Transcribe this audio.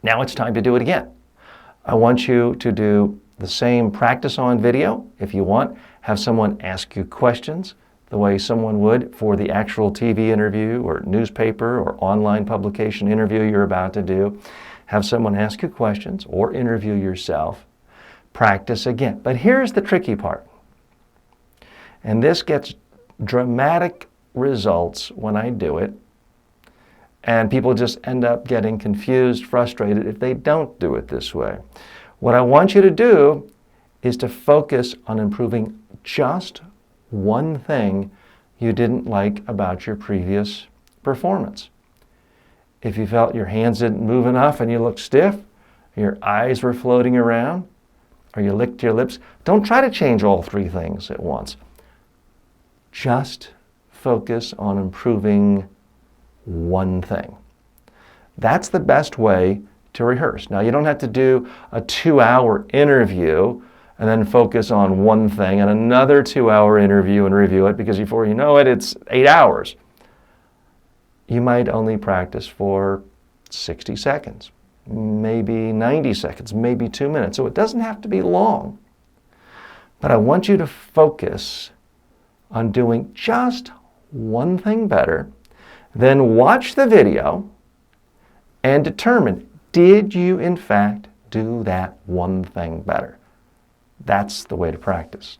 Now it's time to do it again. I want you to do the same practice on video. If you want, have someone ask you questions the way someone would for the actual TV interview or newspaper or online publication interview you're about to do. Have someone ask you questions or interview yourself. Practice again. But here's the tricky part. And this gets dramatic results when I do it. And people just end up getting confused, frustrated if they don't do it this way. What I want you to do is to focus on improving just one thing you didn't like about your previous performance. If you felt your hands didn't move enough and you looked stiff, your eyes were floating around, or you licked your lips, don't try to change all three things at once. Just focus on improving one thing. That's the best way to rehearse. Now, you don't have to do a 2-hour interview and then focus on one thing and another 2-hour interview and review it, because before you know it, it's 8 hours. You might only practice for 60 seconds, maybe 90 seconds, maybe 2 minutes. So it doesn't have to be long. But I want you to focus on doing just one thing better. Then watch the video and determine, did you in fact do that one thing better? That's the way to practice.